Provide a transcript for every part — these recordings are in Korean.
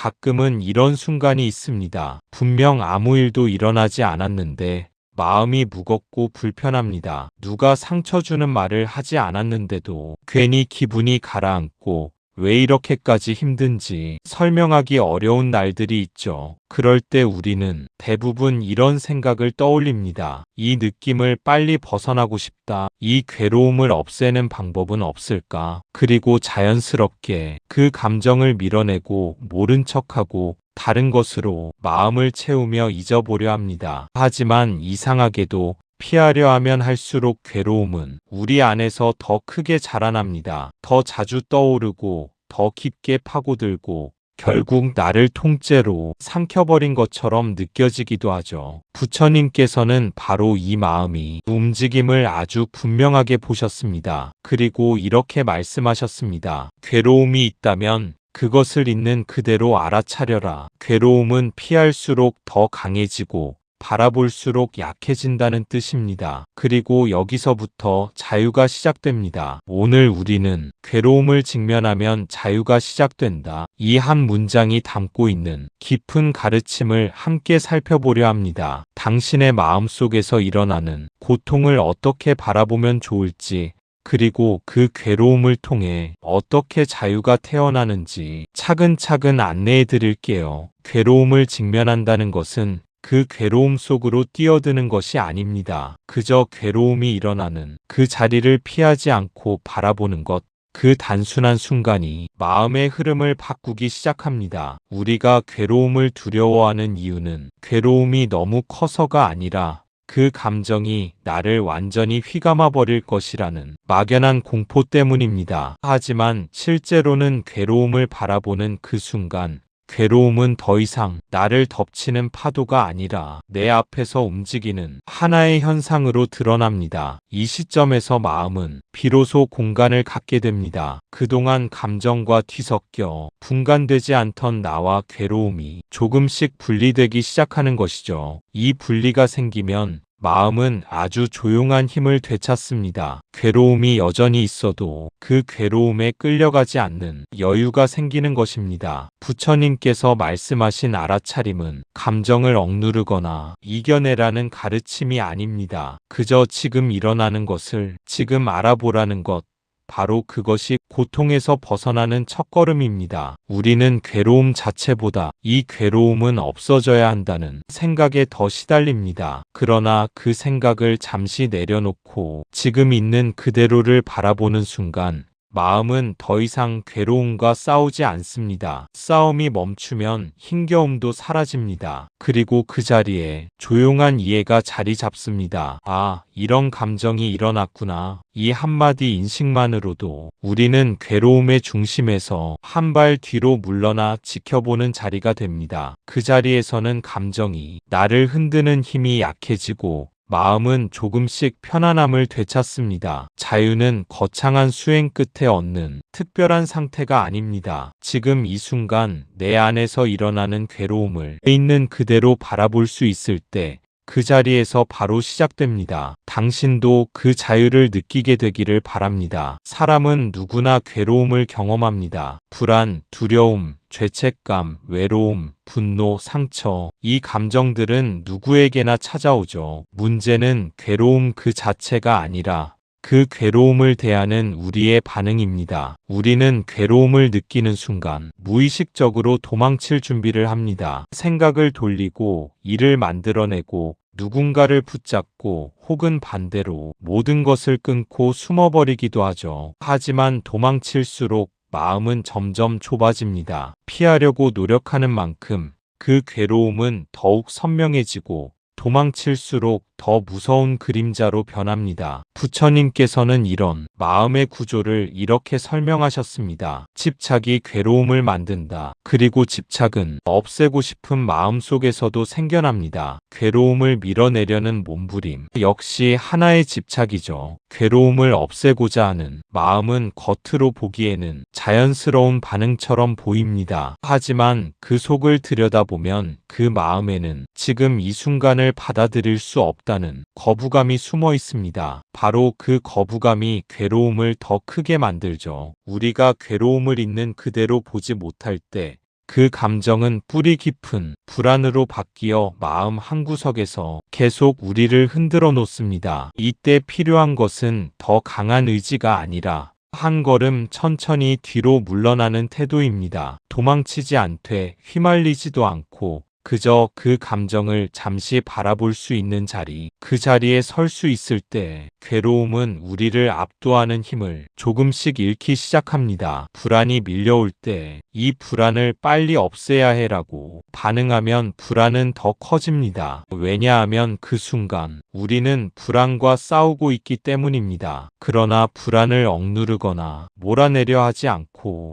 가끔은 이런 순간이 있습니다. 분명 아무 일도 일어나지 않았는데 마음이 무겁고 불편합니다. 누가 상처 주는 말을 하지 않았는데도 괜히 기분이 가라앉고 왜 이렇게까지 힘든지 설명하기 어려운 날들이 있죠. 그럴 때 우리는 대부분 이런 생각을 떠올립니다. 이 느낌을 빨리 벗어나고 싶다. 이 괴로움을 없애는 방법은 없을까? 그리고 자연스럽게 그 감정을 밀어내고 모른 척하고 다른 것으로 마음을 채우며 잊어보려 합니다. 하지만 이상하게도 피하려 하면 할수록 괴로움은 우리 안에서 더 크게 자라납니다. 더 자주 떠오르고 더 깊게 파고들고 결국 나를 통째로 삼켜버린 것처럼 느껴지기도 하죠. 부처님께서는 바로 이 마음이 움직임을 아주 분명하게 보셨습니다. 그리고 이렇게 말씀하셨습니다. 괴로움이 있다면 그것을 있는 그대로 알아차려라. 괴로움은 피할수록 더 강해지고 바라볼수록 약해진다는 뜻입니다. 그리고 여기서부터 자유가 시작됩니다. 오늘 우리는 괴로움을 직면하면 자유가 시작된다. 이 한 문장이 담고 있는 깊은 가르침을 함께 살펴보려 합니다. 당신의 마음속에서 일어나는 고통을 어떻게 바라보면 좋을지, 그리고 그 괴로움을 통해 어떻게 자유가 태어나는지 차근차근 안내해 드릴게요. 괴로움을 직면한다는 것은 그 괴로움 속으로 뛰어드는 것이 아닙니다. 그저 괴로움이 일어나는 그 자리를 피하지 않고 바라보는 것, 그 단순한 순간이 마음의 흐름을 바꾸기 시작합니다. 우리가 괴로움을 두려워하는 이유는 괴로움이 너무 커서가 아니라 그 감정이 나를 완전히 휘감아 버릴 것이라는 막연한 공포 때문입니다. 하지만 실제로는 괴로움을 바라보는 그 순간, 괴로움은 더 이상 나를 덮치는 파도가 아니라 내 앞에서 움직이는 하나의 현상으로 드러납니다. 이 시점에서 마음은 비로소 공간을 갖게 됩니다. 그동안 감정과 뒤섞여 분간되지 않던 나와 괴로움이 조금씩 분리되기 시작하는 것이죠. 이 분리가 생기면 마음은 아주 조용한 힘을 되찾습니다. 괴로움이 여전히 있어도 그 괴로움에 끌려가지 않는 여유가 생기는 것입니다. 부처님께서 말씀하신 알아차림은 감정을 억누르거나 이겨내라는 가르침이 아닙니다. 그저 지금 일어나는 것을 지금 알아보라는 것, 바로 그것이 고통에서 벗어나는 첫걸음입니다. 우리는 괴로움 자체보다 이 괴로움은 없어져야 한다는 생각에 더 시달립니다. 그러나 그 생각을 잠시 내려놓고 지금 있는 그대로를 바라보는 순간 마음은 더 이상 괴로움과 싸우지 않습니다. 싸움이 멈추면 힘겨움도 사라집니다. 그리고 그 자리에 조용한 이해가 자리 잡습니다. 아, 이런 감정이 일어났구나. 이 한마디 인식만으로도 우리는 괴로움의 중심에서 한 발 뒤로 물러나 지켜보는 자리가 됩니다. 그 자리에서는 감정이 나를 흔드는 힘이 약해지고 마음은 조금씩 편안함을 되찾습니다. 자유는 거창한 수행 끝에 얻는 특별한 상태가 아닙니다. 지금 이 순간 내 안에서 일어나는 괴로움을 있는 그대로 바라볼 수 있을 때 그 자리에서 바로 시작됩니다. 당신도 그 자유를 느끼게 되기를 바랍니다. 사람은 누구나 괴로움을 경험합니다. 불안, 두려움, 죄책감, 외로움, 분노, 상처, 이 감정들은 누구에게나 찾아오죠. 문제는 괴로움 그 자체가 아니라 그 괴로움을 대하는 우리의 반응입니다. 우리는 괴로움을 느끼는 순간 무의식적으로 도망칠 준비를 합니다. 생각을 돌리고 일을 만들어내고 누군가를 붙잡고 혹은 반대로 모든 것을 끊고 숨어버리기도 하죠. 하지만 도망칠수록 마음은 점점 좁아집니다. 피하려고 노력하는 만큼 그 괴로움은 더욱 선명해지고 도망칠수록 더 무서운 그림자로 변합니다. 부처님께서는 이런 마음의 구조를 이렇게 설명하셨습니다. 집착이 괴로움을 만든다. 그리고 집착은 없애고 싶은 마음 속에서도 생겨납니다. 괴로움을 밀어내려는 몸부림 역시 하나의 집착이죠. 괴로움을 없애고자 하는 마음은 겉으로 보기에는 자연스러운 반응처럼 보입니다. 하지만 그 속을 들여다보면 그 마음에는 지금 이 순간을 받아들일 수 없다는 거부감이 숨어 있습니다. 바로 그 거부감이 괴로움을 더 크게 만들죠. 우리가 괴로움을 있는 그대로 보지 못할 때 그 감정은 뿌리 깊은 불안으로 바뀌어 마음 한구석에서 계속 우리를 흔들어 놓습니다. 이때 필요한 것은 더 강한 의지가 아니라 한 걸음 천천히 뒤로 물러나는 태도입니다. 도망치지 않되 휘말리지도 않고 그저 그 감정을 잠시 바라볼 수 있는 자리, 그 자리에 설 수 있을 때 괴로움은 우리를 압도하는 힘을 조금씩 잃기 시작합니다. 불안이 밀려올 때 이 불안을 빨리 없애야 해라고 반응하면 불안은 더 커집니다. 왜냐하면 그 순간 우리는 불안과 싸우고 있기 때문입니다. 그러나 불안을 억누르거나 몰아내려 하지 않고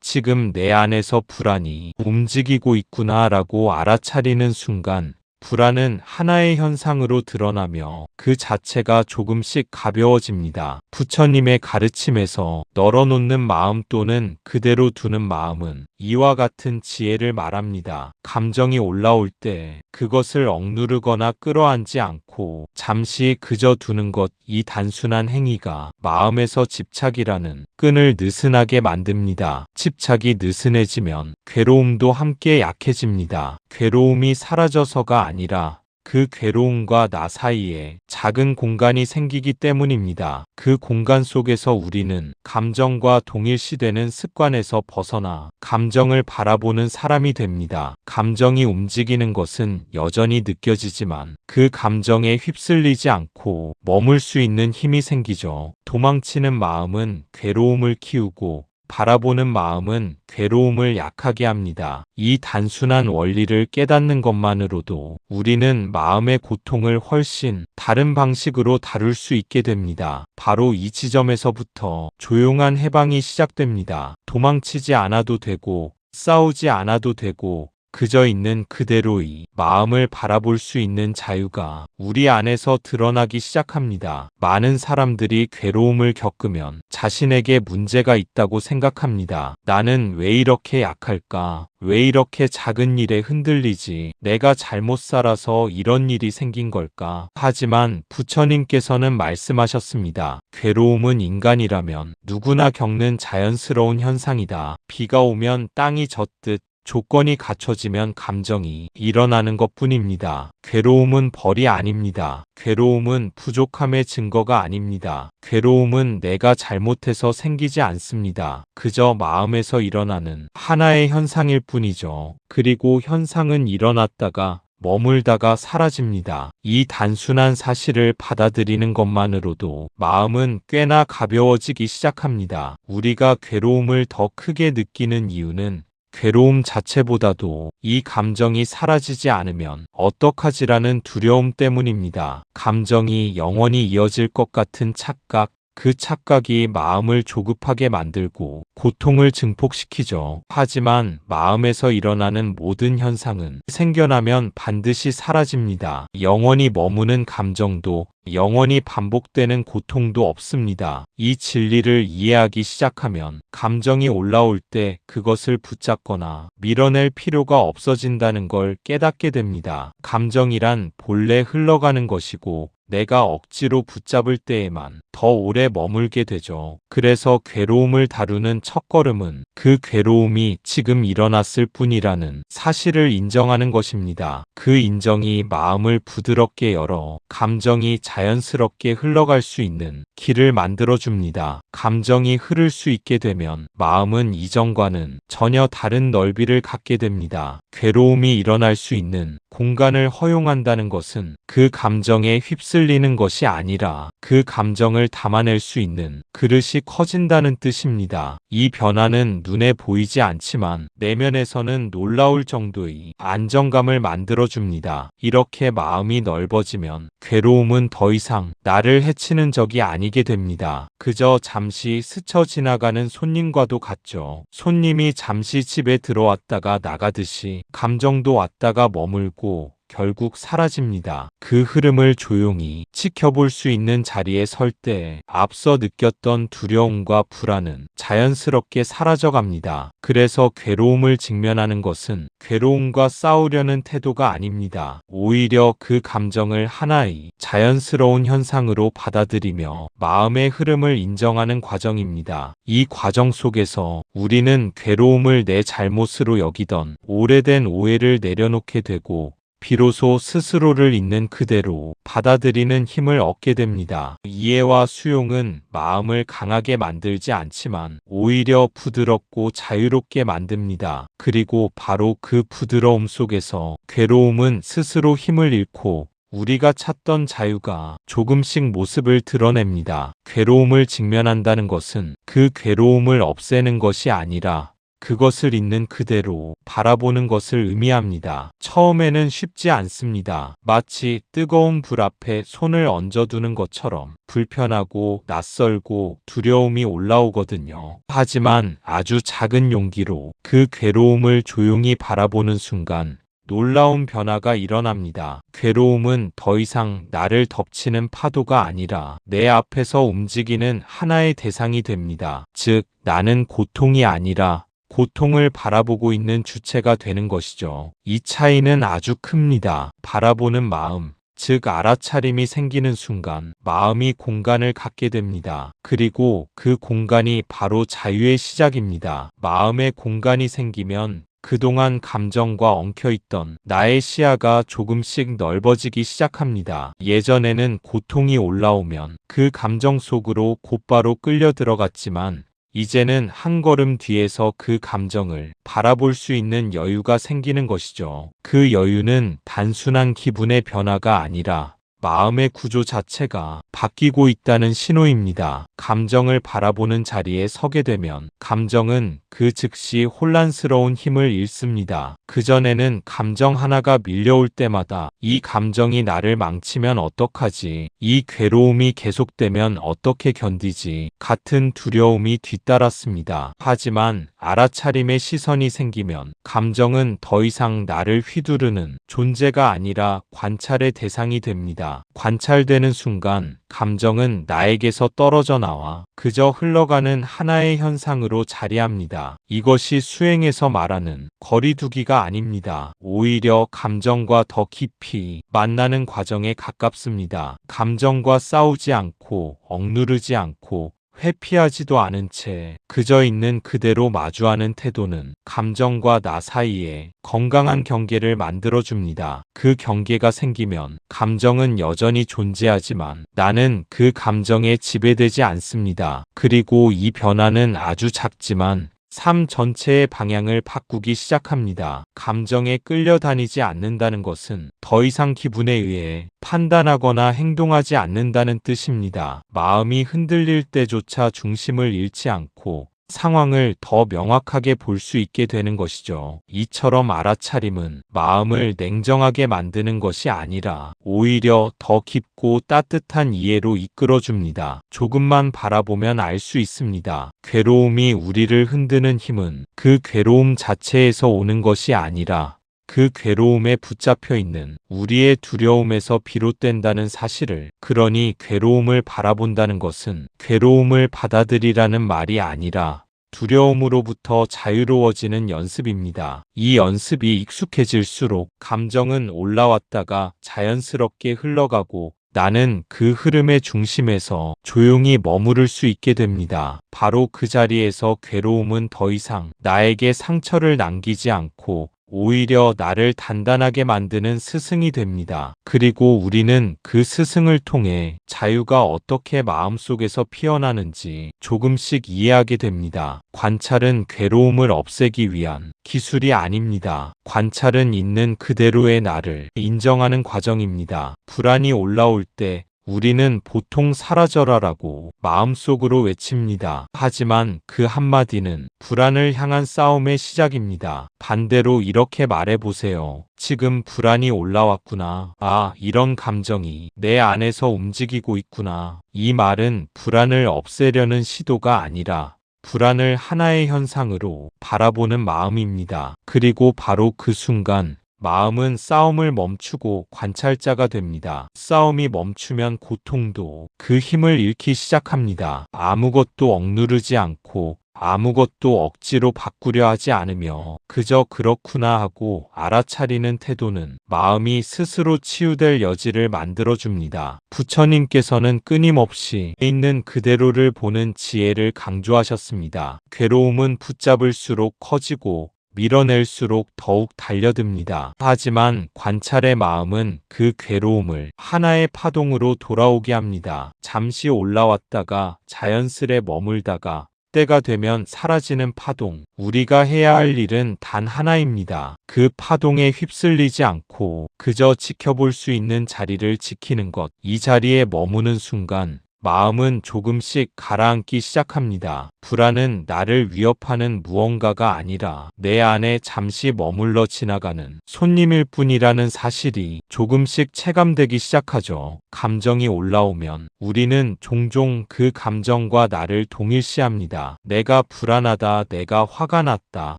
지금 내 안에서 불안이 움직이고 있구나라고 알아차리는 순간 불안은 하나의 현상으로 드러나며 그 자체가 조금씩 가벼워집니다. 부처님의 가르침에서 널어놓는 마음 또는 그대로 두는 마음은 이와 같은 지혜를 말합니다. 감정이 올라올 때 그것을 억누르거나 끌어안지 않고 잠시 그저 두는 것, 이 단순한 행위가 마음에서 집착이라는 끈을 느슨하게 만듭니다. 집착이 느슨해지면 괴로움도 함께 약해집니다. 괴로움이 사라져서가 아니라 그 괴로움과 나 사이에 작은 공간이 생기기 때문입니다. 그 공간 속에서 우리는 감정과 동일시되는 습관에서 벗어나 감정을 바라보는 사람이 됩니다. 감정이 움직이는 것은 여전히 느껴지지만 그 감정에 휩쓸리지 않고 머물 수 있는 힘이 생기죠. 도망치는 마음은 괴로움을 키우고 바라보는 마음은 괴로움을 약하게 합니다. 이 단순한 원리를 깨닫는 것만으로도 우리는 마음의 고통을 훨씬 다른 방식으로 다룰 수 있게 됩니다. 바로 이 지점에서부터 조용한 해방이 시작됩니다. 도망치지 않아도 되고 싸우지 않아도 되고 그저 있는 그대로의 마음을 바라볼 수 있는 자유가 우리 안에서 드러나기 시작합니다. 많은 사람들이 괴로움을 겪으면 자신에게 문제가 있다고 생각합니다. 나는 왜 이렇게 약할까? 왜 이렇게 작은 일에 흔들리지? 내가 잘못 살아서 이런 일이 생긴 걸까? 하지만 부처님께서는 말씀하셨습니다. 괴로움은 인간이라면 누구나 겪는 자연스러운 현상이다. 비가 오면 땅이 젖듯 조건이 갖춰지면 감정이 일어나는 것뿐입니다. 괴로움은 벌이 아닙니다. 괴로움은 부족함의 증거가 아닙니다. 괴로움은 내가 잘못해서 생기지 않습니다. 그저 마음에서 일어나는 하나의 현상일 뿐이죠. 그리고 현상은 일어났다가 머물다가 사라집니다. 이 단순한 사실을 받아들이는 것만으로도 마음은 꽤나 가벼워지기 시작합니다. 우리가 괴로움을 더 크게 느끼는 이유는 괴로움 자체보다도 이 감정이 사라지지 않으면 어떡하지라는 두려움 때문입니다. 감정이 영원히 이어질 것 같은 착각, 그 착각이 마음을 조급하게 만들고 고통을 증폭시키죠. 하지만 마음에서 일어나는 모든 현상은 생겨나면 반드시 사라집니다. 영원히 머무는 감정도 영원히 반복되는 고통도 없습니다. 이 진리를 이해하기 시작하면 감정이 올라올 때 그것을 붙잡거나 밀어낼 필요가 없어진다는 걸 깨닫게 됩니다. 감정이란 본래 흘러가는 것이고 내가 억지로 붙잡을 때에만 더 오래 머물게 되죠. 그래서 괴로움을 다루는 첫걸음은 그 괴로움이 지금 일어났을 뿐이라는 사실을 인정하는 것입니다. 그 인정이 마음을 부드럽게 열어 감정이 자연스럽게 흘러갈 수 있는 길을 만들어줍니다. 감정이 흐를 수 있게 되면 마음은 이전과는 전혀 다른 넓이를 갖게 됩니다. 괴로움이 일어날 수 있는 공간을 허용한다는 것은 그 감정에 휩쓸리는 것이 아니라 그 감정을 담아낼 수 있는 그릇이 커진다는 뜻입니다. 이 변화는 눈에 보이지 않지만 내면에서는 놀라울 정도의 안정감을 만들어줍니다. 이렇게 마음이 넓어지면 괴로움은 더 이상 나를 해치는 적이 아니게 됩니다. 그저 잠시 스쳐 지나가는 손님과도 같죠. 손님이 잠시 집에 들어왔다가 나가듯이 감정도 왔다가 머물고 결국 사라집니다. 그 흐름을 조용히 지켜볼 수 있는 자리에 설 때 앞서 느꼈던 두려움과 불안은 자연스럽게 사라져갑니다. 그래서 괴로움을 직면하는 것은 괴로움과 싸우려는 태도가 아닙니다. 오히려 그 감정을 하나의 자연스러운 현상으로 받아들이며 마음의 흐름을 인정하는 과정입니다. 이 과정 속에서 우리는 괴로움을 내 잘못으로 여기던 오래된 오해를 내려놓게 되고 비로소 스스로를 있는 그대로 받아들이는 힘을 얻게 됩니다. 이해와 수용은 마음을 강하게 만들지 않지만 오히려 부드럽고 자유롭게 만듭니다. 그리고 바로 그 부드러움 속에서 괴로움은 스스로 힘을 잃고 우리가 찾던 자유가 조금씩 모습을 드러냅니다. 괴로움을 직면한다는 것은 그 괴로움을 없애는 것이 아니라 그것을 있는 그대로 바라보는 것을 의미합니다. 처음에는 쉽지 않습니다. 마치 뜨거운 불 앞에 손을 얹어두는 것처럼 불편하고 낯설고 두려움이 올라오거든요. 하지만 아주 작은 용기로 그 괴로움을 조용히 바라보는 순간 놀라운 변화가 일어납니다. 괴로움은 더 이상 나를 덮치는 파도가 아니라 내 앞에서 움직이는 하나의 대상이 됩니다. 즉, 나는 고통이 아니라 고통을 바라보고 있는 주체가 되는 것이죠. 이 차이는 아주 큽니다. 바라보는 마음, 즉 알아차림이 생기는 순간 마음이 공간을 갖게 됩니다. 그리고 그 공간이 바로 자유의 시작입니다. 마음의 공간이 생기면 그동안 감정과 엉켜있던 나의 시야가 조금씩 넓어지기 시작합니다. 예전에는 고통이 올라오면 그 감정 속으로 곧바로 끌려 들어갔지만 이제는 한 걸음 뒤에서 그 감정을 바라볼 수 있는 여유가 생기는 것이죠. 그 여유는 단순한 기분의 변화가 아니라 마음의 구조 자체가 바뀌고 있다는 신호입니다. 감정을 바라보는 자리에 서게 되면 감정은 그 즉시 혼란스러운 힘을 잃습니다. 그전에는 감정 하나가 밀려올 때마다 이 감정이 나를 망치면 어떡하지? 이 괴로움이 계속되면 어떻게 견디지? 같은 두려움이 뒤따랐습니다. 하지만 알아차림의 시선이 생기면 감정은 더 이상 나를 휘두르는 존재가 아니라 관찰의 대상이 됩니다. 관찰되는 순간 감정은 나에게서 떨어져 나와 그저 흘러가는 하나의 현상으로 자리합니다. 이것이 수행에서 말하는 거리두기가 아닙니다. 오히려 감정과 더 깊이 만나는 과정에 가깝습니다. 감정과 싸우지 않고 억누르지 않고 회피하지도 않은 채 그저 있는 그대로 마주하는 태도는 감정과 나 사이에 건강한 경계를 만들어줍니다. 그 경계가 생기면 감정은 여전히 존재하지만 나는 그 감정에 지배되지 않습니다. 그리고 이 변화는 아주 작지만 삶 전체의 방향을 바꾸기 시작합니다. 감정에 끌려다니지 않는다는 것은 더 이상 기분에 의해 판단하거나 행동하지 않는다는 뜻입니다. 마음이 흔들릴 때조차 중심을 잃지 않고 상황을 더 명확하게 볼 수 있게 되는 것이죠. 이처럼 알아차림은 마음을 냉정하게 만드는 것이 아니라 오히려 더 깊고 따뜻한 이해로 이끌어줍니다. 조금만 바라보면 알 수 있습니다. 괴로움이 우리를 흔드는 힘은 그 괴로움 자체에서 오는 것이 아니라 그 괴로움에 붙잡혀 있는 우리의 두려움에서 비롯된다는 사실을, 그러니 괴로움을 바라본다는 것은 괴로움을 받아들이라는 말이 아니라 두려움으로부터 자유로워지는 연습입니다. 이 연습이 익숙해질수록 감정은 올라왔다가 자연스럽게 흘러가고 나는 그 흐름의 중심에서 조용히 머무를 수 있게 됩니다. 바로 그 자리에서 괴로움은 더 이상 나에게 상처를 남기지 않고 오히려 나를 단단하게 만드는 스승이 됩니다. 그리고 우리는 그 스승을 통해 자유가 어떻게 마음속에서 피어나는지 조금씩 이해하게 됩니다. 관찰은 괴로움을 없애기 위한 기술이 아닙니다. 관찰은 있는 그대로의 나를 인정하는 과정입니다. 불안이 올라올 때 우리는 보통 사라져라라고 마음속으로 외칩니다. 하지만 그 한마디는 불안을 향한 싸움의 시작입니다. 반대로 이렇게 말해보세요. 지금 불안이 올라왔구나. 아, 이런 감정이 내 안에서 움직이고 있구나. 이 말은 불안을 없애려는 시도가 아니라 불안을 하나의 현상으로 바라보는 마음입니다. 그리고 바로 그 순간 마음은 싸움을 멈추고 관찰자가 됩니다. 싸움이 멈추면 고통도 그 힘을 잃기 시작합니다. 아무것도 억누르지 않고 아무것도 억지로 바꾸려 하지 않으며 그저 그렇구나 하고 알아차리는 태도는 마음이 스스로 치유될 여지를 만들어줍니다. 부처님께서는 끊임없이 있는 그대로를 보는 지혜를 강조하셨습니다. 괴로움은 붙잡을수록 커지고 밀어낼수록 더욱 달려듭니다. 하지만 관찰의 마음은 그 괴로움을 하나의 파동으로 돌아오게 합니다. 잠시 올라왔다가 자연스레 머물다가 때가 되면 사라지는 파동. 우리가 해야 할 일은 단 하나입니다. 그 파동에 휩쓸리지 않고 그저 지켜볼 수 있는 자리를 지키는 것. 이 자리에 머무는 순간 마음은 조금씩 가라앉기 시작합니다. 불안은 나를 위협하는 무언가가 아니라 내 안에 잠시 머물러 지나가는 손님일 뿐이라는 사실이 조금씩 체감되기 시작하죠. 감정이 올라오면 우리는 종종 그 감정과 나를 동일시합니다. 내가 불안하다, 내가 화가 났다,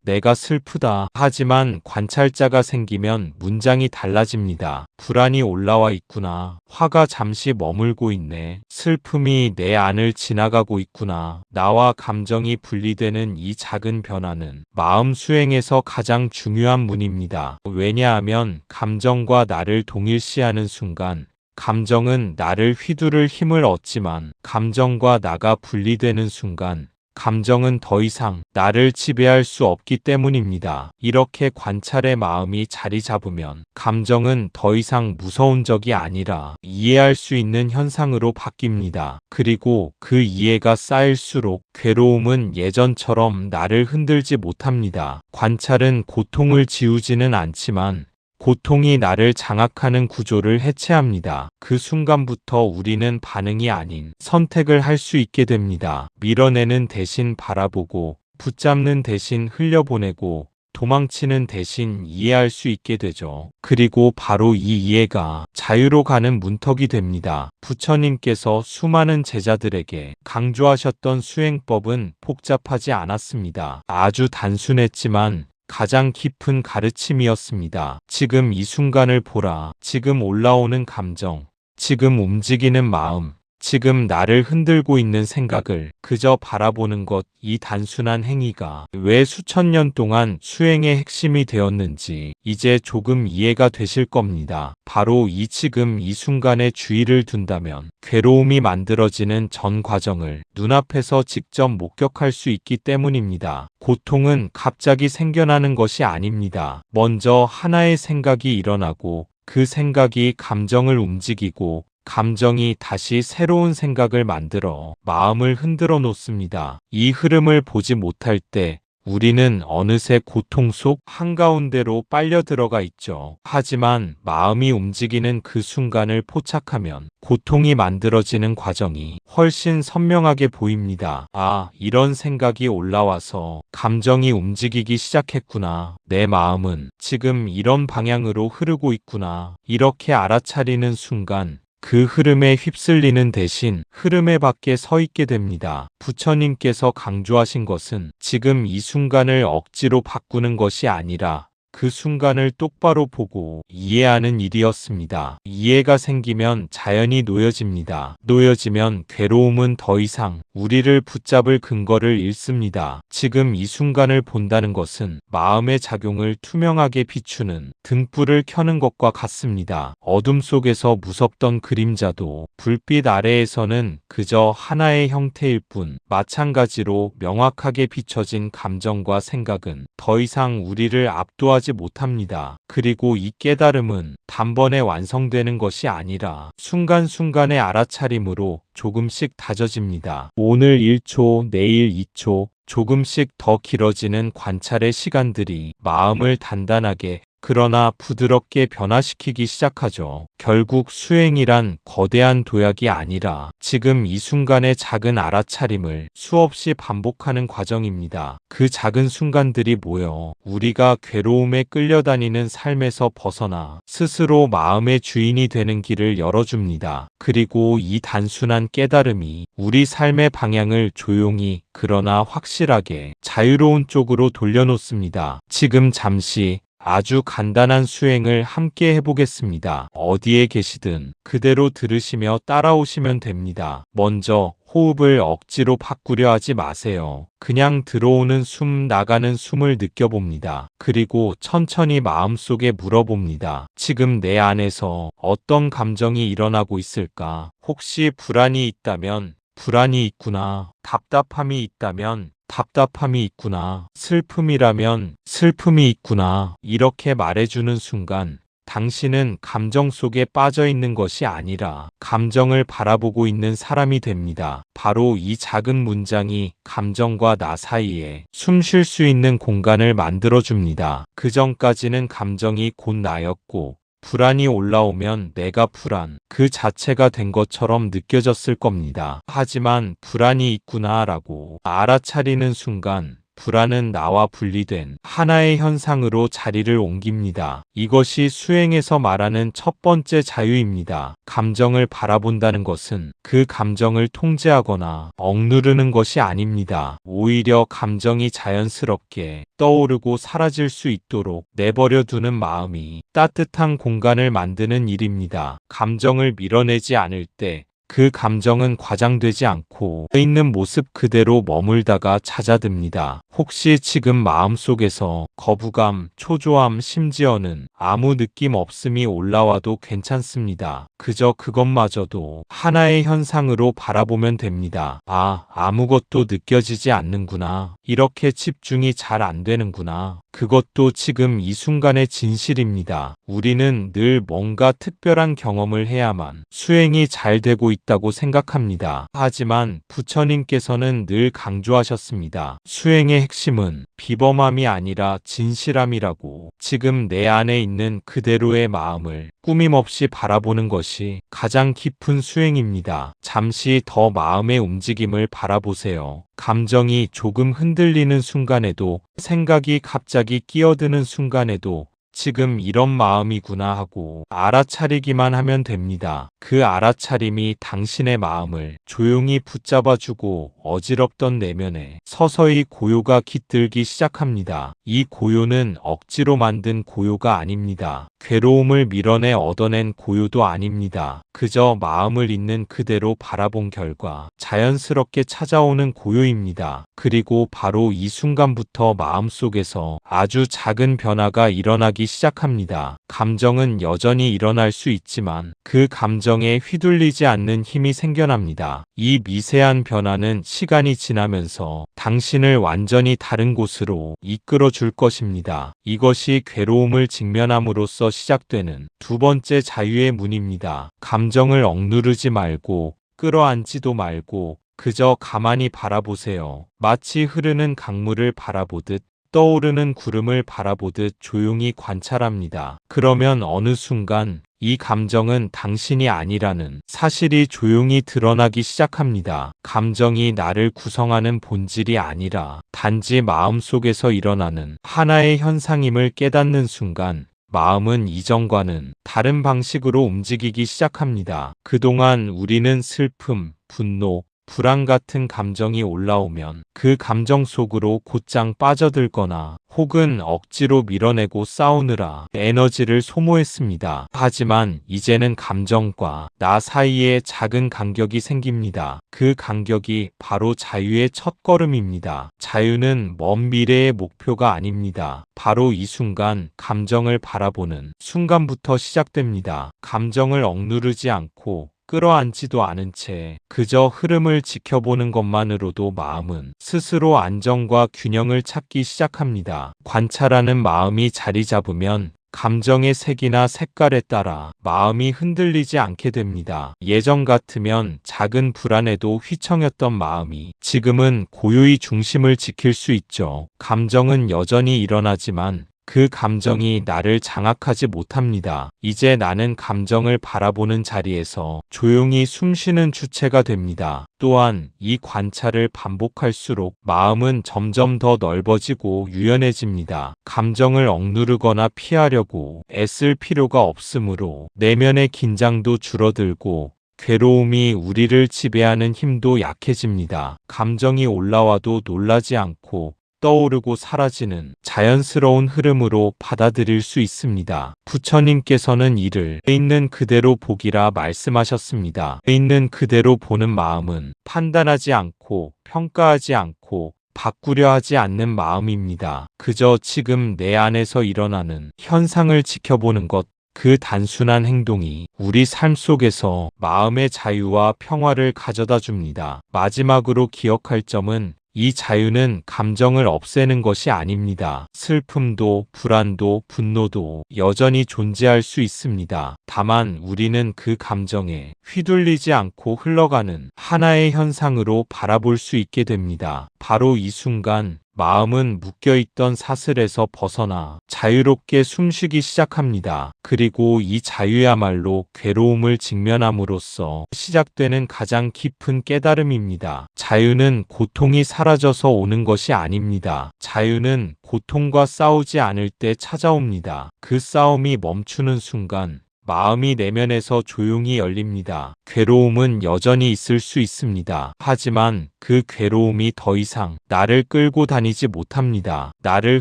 내가 슬프다. 하지만 관찰자가 생기면 문장이 달라집니다. 불안이 올라와 있구나. 화가 잠시 머물고 있네. 슬픔이 내 안을 지나가고 있구나. 나와 감정이 분리되는 이 작은 변화는 마음 수행에서 가장 중요한 문입니다. 왜냐하면 감정과 나를 동일시하는 순간 감정은 나를 휘두를 힘을 얻지만 감정과 나가 분리되는 순간 감정은 더 이상 나를 지배할 수 없기 때문입니다. 이렇게 관찰의 마음이 자리 잡으면 감정은 더 이상 무서운 적이 아니라 이해할 수 있는 현상으로 바뀝니다. 그리고 그 이해가 쌓일수록 괴로움은 예전처럼 나를 흔들지 못합니다. 관찰은 고통을 지우지는 않지만 고통이 나를 장악하는 구조를 해체합니다. 그 순간부터 우리는 반응이 아닌 선택을 할 수 있게 됩니다. 밀어내는 대신 바라보고, 붙잡는 대신 흘려보내고, 도망치는 대신 이해할 수 있게 되죠. 그리고 바로 이 이해가 자유로 가는 문턱이 됩니다. 부처님께서 수많은 제자들에게 강조하셨던 수행법은 복잡하지 않았습니다. 아주 단순했지만 가장 깊은 가르침이었습니다. 지금 이 순간을 보라. 지금 올라오는 감정, 지금 움직이는 마음, 지금 나를 흔들고 있는 생각을 그저 바라보는 것, 이 단순한 행위가 왜 수천 년 동안 수행의 핵심이 되었는지 이제 조금 이해가 되실 겁니다. 바로 이 지금 이 순간에 주의를 둔다면 괴로움이 만들어지는 전 과정을 눈앞에서 직접 목격할 수 있기 때문입니다. 고통은 갑자기 생겨나는 것이 아닙니다. 먼저 하나의 생각이 일어나고 그 생각이 감정을 움직이고 감정이 다시 새로운 생각을 만들어 마음을 흔들어 놓습니다. 이 흐름을 보지 못할 때 우리는 어느새 고통 속 한가운데로 빨려 들어가 있죠. 하지만 마음이 움직이는 그 순간을 포착하면 고통이 만들어지는 과정이 훨씬 선명하게 보입니다. 아, 이런 생각이 올라와서 감정이 움직이기 시작했구나. 내 마음은 지금 이런 방향으로 흐르고 있구나. 이렇게 알아차리는 순간 그 흐름에 휩쓸리는 대신 흐름의 밖에 서 있게 됩니다. 부처님께서 강조하신 것은 지금 이 순간을 억지로 바꾸는 것이 아니라 그 순간을 똑바로 보고 이해하는 일이었습니다. 이해가 생기면 자연이 놓여집니다. 놓여지면 괴로움은 더 이상 우리를 붙잡을 근거를 잃습니다. 지금 이 순간을 본다는 것은 마음의 작용을 투명하게 비추는 등불을 켜는 것과 같습니다. 어둠 속에서 무섭던 그림자도 불빛 아래에서는 그저 하나의 형태일 뿐, 마찬가지로 명확하게 비춰진 감정과 생각은 더 이상 우리를 압도하지 못합니다. 그리고 이 깨달음은 단번에 완성되는 것이 아니라 순간순간의 알아차림으로 조금씩 다져집니다. 오늘 1초, 내일 2초, 조금씩 더 길어지는 관찰의 시간들이 마음을 단단하게 그러나 부드럽게 변화시키기 시작하죠. 결국 수행이란 거대한 도약이 아니라 지금 이 순간의 작은 알아차림을 수없이 반복하는 과정입니다. 그 작은 순간들이 모여 우리가 괴로움에 끌려다니는 삶에서 벗어나 스스로 마음의 주인이 되는 길을 열어줍니다. 그리고 이 단순한 깨달음이 우리 삶의 방향을 조용히 그러나 확실하게 자유로운 쪽으로 돌려놓습니다. 지금 잠시 아주 간단한 수행을 함께 해보겠습니다. 어디에 계시든 그대로 들으시며 따라오시면 됩니다. 먼저 호흡을 억지로 바꾸려 하지 마세요. 그냥 들어오는 숨, 나가는 숨을 느껴봅니다. 그리고 천천히 마음속에 물어봅니다. 지금 내 안에서 어떤 감정이 일어나고 있을까? 혹시 불안이 있다면 불안이 있구나. 답답함이 있다면 답답함이 있구나. 슬픔이라면 슬픔이 있구나. 이렇게 말해주는 순간 당신은 감정 속에 빠져 있는 것이 아니라 감정을 바라보고 있는 사람이 됩니다. 바로 이 작은 문장이 감정과 나 사이에 숨 쉴 수 있는 공간을 만들어줍니다. 그 전까지는 감정이 곧 나였고 불안이 올라오면 내가 불안 그 자체가 된 것처럼 느껴졌을 겁니다. 하지만 불안이 있구나라고 알아차리는 순간 불안은 나와 분리된 하나의 현상으로 자리를 옮깁니다. 이것이 수행에서 말하는 첫 번째 자유입니다. 감정을 바라본다는 것은 그 감정을 통제하거나 억누르는 것이 아닙니다. 오히려 감정이 자연스럽게 떠오르고 사라질 수 있도록 내버려 두는 마음이 따뜻한 공간을 만드는 일입니다. 감정을 밀어내지 않을 때 그 감정은 과장되지 않고 있는 모습 그대로 머물다가 잦아듭니다. 혹시 지금 마음속에서 거부감, 초조함, 심지어는 아무 느낌 없음이 올라와도 괜찮습니다. 그저 그것마저도 하나의 현상으로 바라보면 됩니다. 아무것도 느껴지지 않는구나. 이렇게 집중이 잘 안 되는구나. 그것도 지금 이 순간의 진실입니다. 우리는 늘 뭔가 특별한 경험을 해야만 수행이 잘 되고 있다고 생각합니다. 하지만 부처님께서는 늘 강조하셨습니다. 수행의 핵심은 비범함이 아니라 진실함이라고. 지금 내 안에 있는 그대로의 마음을 꾸밈없이 바라보는 것이 가장 깊은 수행입니다. 잠시 더 마음의 움직임을 바라보세요. 감정이 조금 흔들리는 순간에도, 생각이 갑자기 끼어드는 순간에도 지금 이런 마음이구나 하고 알아차리기만 하면 됩니다. 그 알아차림이 당신의 마음을 조용히 붙잡아주고 어지럽던 내면에 서서히 고요가 깃들기 시작합니다. 이 고요는 억지로 만든 고요가 아닙니다. 괴로움을 밀어내 얻어낸 고요도 아닙니다. 그저 마음을 있는 그대로 바라본 결과 자연스럽게 찾아오는 고요입니다. 그리고 바로 이 순간부터 마음속에서 아주 작은 변화가 일어나기 시작합니다. 감정은 여전히 일어날 수 있지만 그 감정에 휘둘리지 않는 힘이 생겨납니다. 이 미세한 변화는 시간이 지나면서 당신을 완전히 다른 곳으로 이끌어 줄 것입니다. 이것이 괴로움을 직면함으로써 시작되는 두 번째 자유의 문입니다. 감정을 억누르지 말고 끌어안지도 말고 그저 가만히 바라보세요. 마치 흐르는 강물을 바라보듯 떠오르는 구름을 바라보듯 조용히 관찰합니다. 그러면 어느 순간 이 감정은 당신이 아니라는 사실이 조용히 드러나기 시작합니다. 감정이 나를 구성하는 본질이 아니라 단지 마음속에서 일어나는 하나의 현상임을 깨닫는 순간 마음은 이전과는 다른 방식으로 움직이기 시작합니다. 그동안 우리는 슬픔, 분노, 불안 같은 감정이 올라오면 그 감정 속으로 곧장 빠져들거나 혹은 억지로 밀어내고 싸우느라 에너지를 소모했습니다. 하지만 이제는 감정과 나 사이에 작은 간격이 생깁니다. 그 간격이 바로 자유의 첫걸음입니다. 자유는 먼 미래의 목표가 아닙니다. 바로 이 순간 감정을 바라보는 순간부터 시작됩니다. 감정을 억누르지 않고 끌어안지도 않은 채 그저 흐름을 지켜보는 것만으로도 마음은 스스로 안정과 균형을 찾기 시작합니다. 관찰하는 마음이 자리 잡으면 감정의 색이나 색깔에 따라 마음이 흔들리지 않게 됩니다. 예전 같으면 작은 불안에도 휘청였던 마음이 지금은 고요히 중심을 지킬 수 있죠. 감정은 여전히 일어나지만 그 감정이 나를 장악하지 못합니다. 이제 나는 감정을 바라보는 자리에서 조용히 숨쉬는 주체가 됩니다. 또한 이 관찰을 반복할수록 마음은 점점 더 넓어지고 유연해집니다. 감정을 억누르거나 피하려고 애쓸 필요가 없으므로 내면의 긴장도 줄어들고 괴로움이 우리를 지배하는 힘도 약해집니다. 감정이 올라와도 놀라지 않고 떠오르고 사라지는 자연스러운 흐름으로 받아들일 수 있습니다. 부처님께서는 이를 있는 그대로 보기라 말씀하셨습니다. 있는 그대로 보는 마음은 판단하지 않고 평가하지 않고 바꾸려 하지 않는 마음입니다. 그저 지금 내 안에서 일어나는 현상을 지켜보는 것, 그 단순한 행동이 우리 삶 속에서 마음의 자유와 평화를 가져다 줍니다. 마지막으로 기억할 점은 이 자유는 감정을 없애는 것이 아닙니다. 슬픔도 불안도 분노도 여전히 존재할 수 있습니다. 다만 우리는 그 감정에 휘둘리지 않고 흘러가는 하나의 현상으로 바라볼 수 있게 됩니다. 바로 이 순간 마음은 묶여있던 사슬에서 벗어나 자유롭게 숨쉬기 시작합니다. 그리고 이 자유야말로 괴로움을 직면함으로써 시작되는 가장 깊은 깨달음입니다. 자유는 고통이 사라져서 오는 것이 아닙니다. 자유는 고통과 싸우지 않을 때 찾아옵니다. 그 싸움이 멈추는 순간 마음이 내면에서 조용히 열립니다. 괴로움은 여전히 있을 수 있습니다. 하지만 그 괴로움이 더 이상 나를 끌고 다니지 못합니다. 나를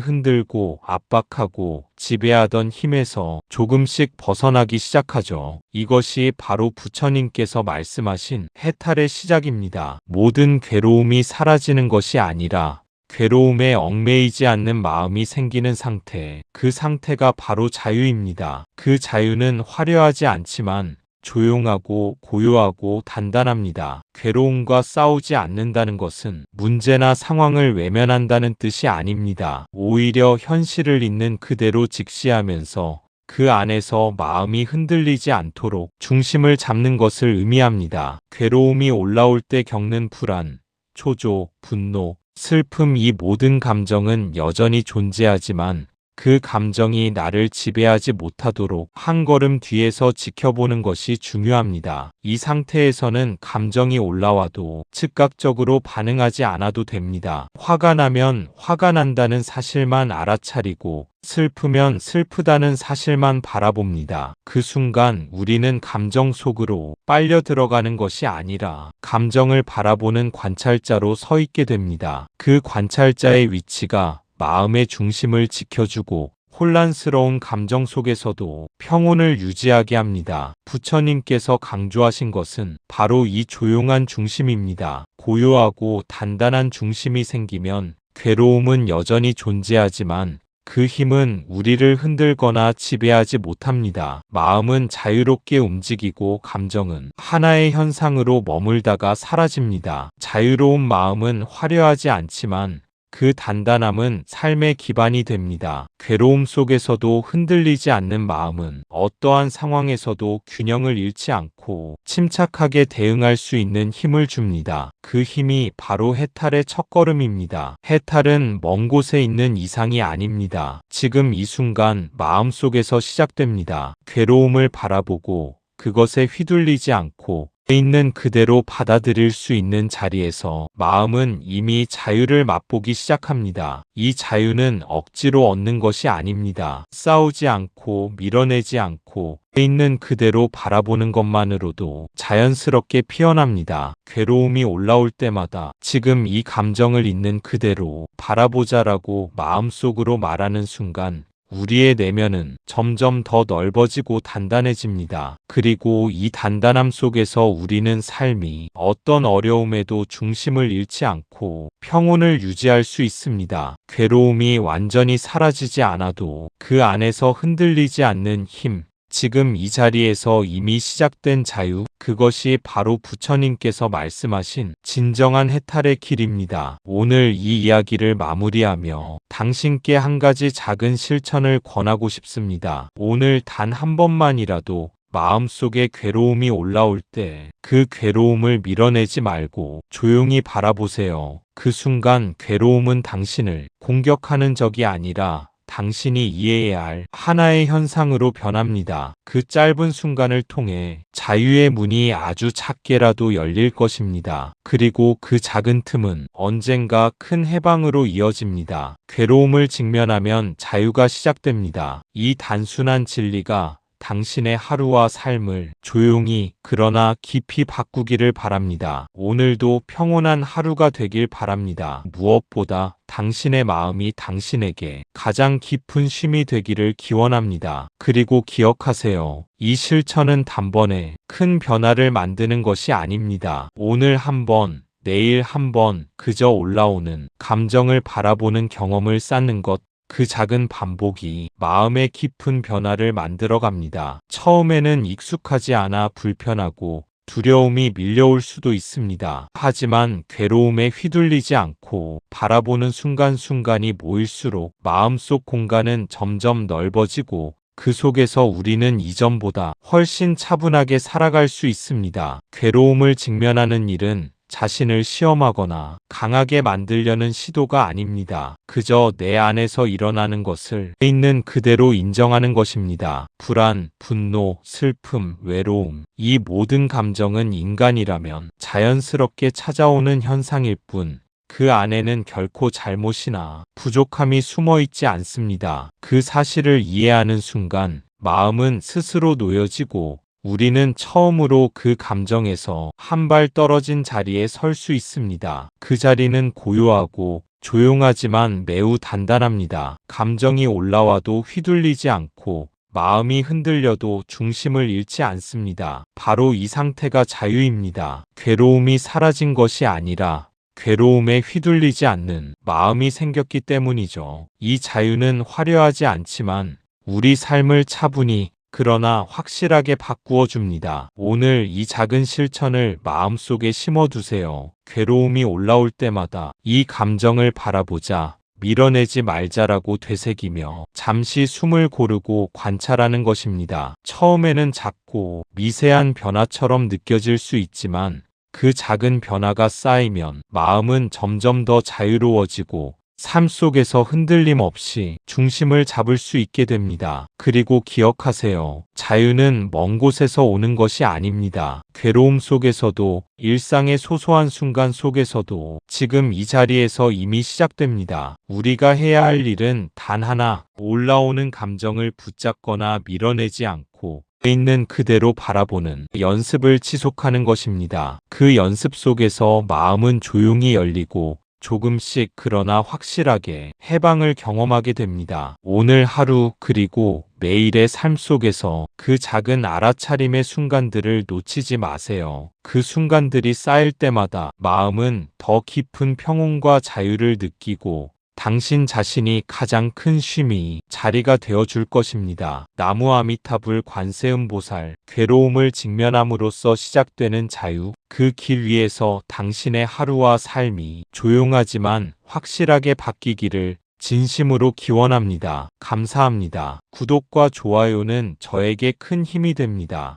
흔들고 압박하고 지배하던 힘에서 조금씩 벗어나기 시작하죠. 이것이 바로 부처님께서 말씀하신 해탈의 시작입니다. 모든 괴로움이 사라지는 것이 아니라 괴로움에 얽매이지 않는 마음이 생기는 상태, 그 상태가 바로 자유입니다. 그 자유는 화려하지 않지만 조용하고 고요하고 단단합니다. 괴로움과 싸우지 않는다는 것은 문제나 상황을 외면한다는 뜻이 아닙니다. 오히려 현실을 있는 그대로 직시하면서 그 안에서 마음이 흔들리지 않도록 중심을 잡는 것을 의미합니다. 괴로움이 올라올 때 겪는 불안, 초조, 분노, 슬픔, 이 모든 감정은 여전히 존재하지만 그 감정이 나를 지배하지 못하도록 한 걸음 뒤에서 지켜보는 것이 중요합니다. 이 상태에서는 감정이 올라와도 즉각적으로 반응하지 않아도 됩니다. 화가 나면 화가 난다는 사실만 알아차리고 슬프면 슬프다는 사실만 바라봅니다. 그 순간 우리는 감정 속으로 빨려 들어가는 것이 아니라 감정을 바라보는 관찰자로 서 있게 됩니다. 그 관찰자의 위치가 마음의 중심을 지켜주고 혼란스러운 감정 속에서도 평온을 유지하게 합니다. 부처님께서 강조하신 것은 바로 이 조용한 중심입니다. 고요하고 단단한 중심이 생기면 괴로움은 여전히 존재하지만 그 힘은 우리를 흔들거나 지배하지 못합니다. 마음은 자유롭게 움직이고 감정은 하나의 현상으로 머물다가 사라집니다. 자유로운 마음은 화려하지 않지만 그 단단함은 삶의 기반이 됩니다. 괴로움 속에서도 흔들리지 않는 마음은 어떠한 상황에서도 균형을 잃지 않고 침착하게 대응할 수 있는 힘을 줍니다. 그 힘이 바로 해탈의 첫걸음입니다. 해탈은 먼 곳에 있는 이상이 아닙니다. 지금 이 순간 마음속에서 시작됩니다. 괴로움을 바라보고 그것에 휘둘리지 않고 있는 그대로 받아들일 수 있는 자리에서 마음은 이미 자유를 맛보기 시작합니다. 이 자유는 억지로 얻는 것이 아닙니다. 싸우지 않고 밀어내지 않고 있는 그대로 바라보는 것만으로도 자연스럽게 피어납니다. 괴로움이 올라올 때마다 지금 이 감정을 있는 그대로 바라보자라고 마음속으로 말하는 순간 우리의 내면은 점점 더 넓어지고 단단해집니다. 그리고 이 단단함 속에서 우리는 삶이 어떤 어려움에도 중심을 잃지 않고 평온을 유지할 수 있습니다. 괴로움이 완전히 사라지지 않아도 그 안에서 흔들리지 않는 힘, 지금 이 자리에서 이미 시작된 자유, 그것이 바로 부처님께서 말씀하신 진정한 해탈의 길입니다. 오늘 이 이야기를 마무리하며 당신께 한 가지 작은 실천을 권하고 싶습니다. 오늘 단 한 번만이라도 마음속에 괴로움이 올라올 때 그 괴로움을 밀어내지 말고 조용히 바라보세요. 그 순간 괴로움은 당신을 공격하는 적이 아니라 당신이 이해해야 할 하나의 현상으로 변합니다. 그 짧은 순간을 통해 자유의 문이 아주 작게라도 열릴 것입니다. 그리고 그 작은 틈은 언젠가 큰 해방으로 이어집니다. 괴로움을 직면하면 자유가 시작됩니다. 이 단순한 진리가 당신의 하루와 삶을 조용히 그러나 깊이 바꾸기를 바랍니다. 오늘도 평온한 하루가 되길 바랍니다. 무엇보다 당신의 마음이 당신에게 가장 깊은 쉼이 되기를 기원합니다. 그리고 기억하세요. 이 실천은 단번에 큰 변화를 만드는 것이 아닙니다. 오늘 한 번, 내일 한 번 그저 올라오는 감정을 바라보는 경험을 쌓는 것, 그 작은 반복이 마음의 깊은 변화를 만들어 갑니다. 처음에는 익숙하지 않아 불편하고 두려움이 밀려올 수도 있습니다. 하지만 괴로움에 휘둘리지 않고 바라보는 순간순간이 모일수록 마음속 공간은 점점 넓어지고 그 속에서 우리는 이전보다 훨씬 차분하게 살아갈 수 있습니다. 괴로움을 직면하는 일은 자신을 시험하거나 강하게 만들려는 시도가 아닙니다. 그저 내 안에서 일어나는 것을 있는 그대로 인정하는 것입니다. 불안, 분노, 슬픔, 외로움, 이 모든 감정은 인간이라면 자연스럽게 찾아오는 현상일 뿐, 그 안에는 결코 잘못이나 부족함이 숨어 있지 않습니다. 그 사실을 이해하는 순간 마음은 스스로 놓여지고 우리는 처음으로 그 감정에서 한 발 떨어진 자리에 설 수 있습니다. 그 자리는 고요하고 조용하지만 매우 단단합니다. 감정이 올라와도 휘둘리지 않고 마음이 흔들려도 중심을 잃지 않습니다. 바로 이 상태가 자유입니다. 괴로움이 사라진 것이 아니라 괴로움에 휘둘리지 않는 마음이 생겼기 때문이죠. 이 자유는 화려하지 않지만 우리 삶을 차분히 그러나 확실하게 바꾸어 줍니다. 오늘 이 작은 실천을 마음속에 심어두세요. 괴로움이 올라올 때마다 이 감정을 바라보자, 밀어내지 말자라고 되새기며 잠시 숨을 고르고 관찰하는 것입니다. 처음에는 작고 미세한 변화처럼 느껴질 수 있지만 그 작은 변화가 쌓이면 마음은 점점 더 자유로워지고 삶 속에서 흔들림 없이 중심을 잡을 수 있게 됩니다. 그리고 기억하세요. 자유는 먼 곳에서 오는 것이 아닙니다. 괴로움 속에서도, 일상의 소소한 순간 속에서도 지금 이 자리에서 이미 시작됩니다. 우리가 해야 할 일은 단 하나, 올라오는 감정을 붙잡거나 밀어내지 않고 있는 그대로 바라보는 연습을 지속하는 것입니다. 그 연습 속에서 마음은 조용히 열리고 조금씩 그러나 확실하게 해방을 경험하게 됩니다. 오늘 하루 그리고 매일의 삶 속에서 그 작은 알아차림의 순간들을 놓치지 마세요. 그 순간들이 쌓일 때마다 마음은 더 깊은 평온과 자유를 느끼고 당신 자신이 가장 큰 쉼이 자리가 되어줄 것입니다. 나무 아미타불 관세음보살, 괴로움을 직면함으로써 시작되는 자유, 그 길 위에서 당신의 하루와 삶이 조용하지만 확실하게 바뀌기를 진심으로 기원합니다. 감사합니다. 구독과 좋아요는 저에게 큰 힘이 됩니다.